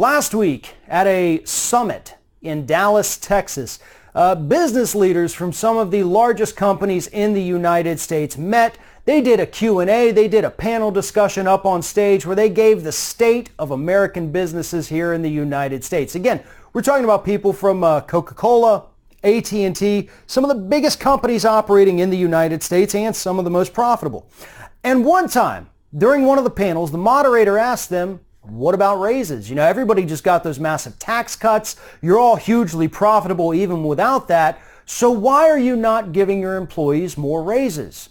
Last week at a summit in Dallas, Texas, business leaders from some of the largest companies in the United States met. They did a Q&A. They did a panel discussion up on stage where they gave the state of American businesses here in the United States. Again, we're talking about people from Coca-Cola, AT&T, some of the biggest companies operating in the United States and some of the most profitable. And one time, during one of the panels, the moderator asked them, what about raises? You know, everybody just got those massive tax cuts. You're all hugely profitable even without that. So why are you not giving your employees more raises?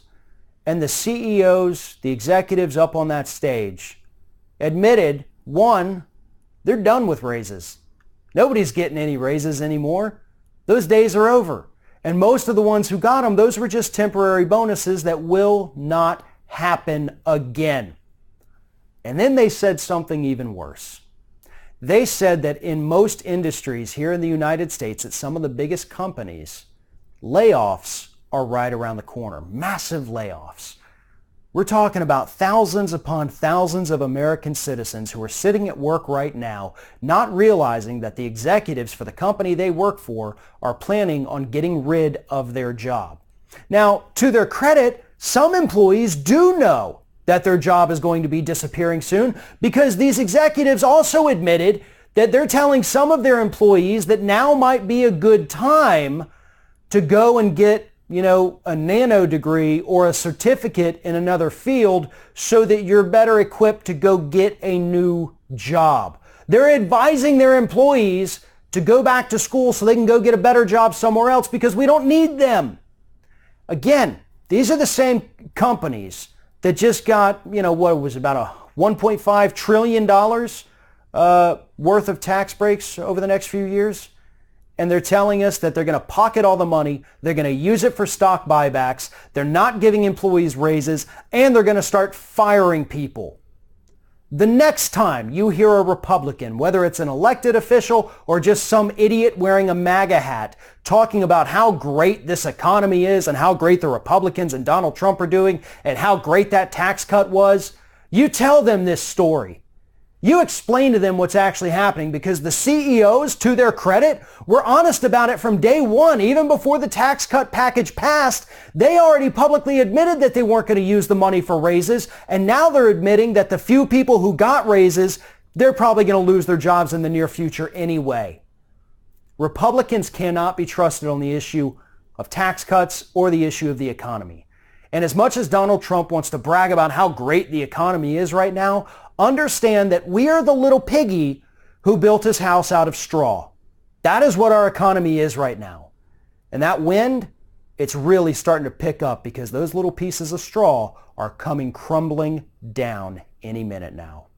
And the CEOs, the executives up on that stage admitted, one, they're done with raises. Nobody's getting any raises anymore. Those days are over. And most of the ones who got them, those were just temporary bonuses that will not happen again. And then they said something even worse. They said that in most industries here in the United States, at some of the biggest companies, layoffs are right around the corner. Massive layoffs. We're talking about thousands upon thousands of American citizens who are sitting at work right now, not realizing that the executives for the company they work for are planning on getting rid of their job. Now, to their credit, some employees do know that their job is going to be disappearing soon, because these executives also admitted that they're telling some of their employees that now might be a good time to go and get, a nano degree or a certificate in another field so that you're better equipped to go get a new job. They're advising their employees to go back to school so they can go get a better job somewhere else because we don't need them. Again, these are the same companies that just got, what was about a $1.5 trillion worth of tax breaks over the next few years. And they're telling us that they're going to pocket all the money. They're going to use it for stock buybacks. They're not giving employees raises, and they're going to start firing people. The next time you hear a Republican, whether it's an elected official or just some idiot wearing a MAGA hat, talking about how great this economy is and how great the Republicans and Donald Trump are doing and how great that tax cut was, you tell them this story. You explain to them what's actually happening, because the CEOs, to their credit, were honest about it from day one. Even before the tax cut package passed, they already publicly admitted that they weren't going to use the money for raises. And now they're admitting that the few people who got raises, they're probably going to lose their jobs in the near future anyway. Republicans cannot be trusted on the issue of tax cuts or the issue of the economy. And as much as Donald Trump wants to brag about how great the economy is right now, understand that we are the little piggy who built his house out of straw. That is what our economy is right now. And that wind, it's really starting to pick up, because those little pieces of straw are coming crumbling down any minute now.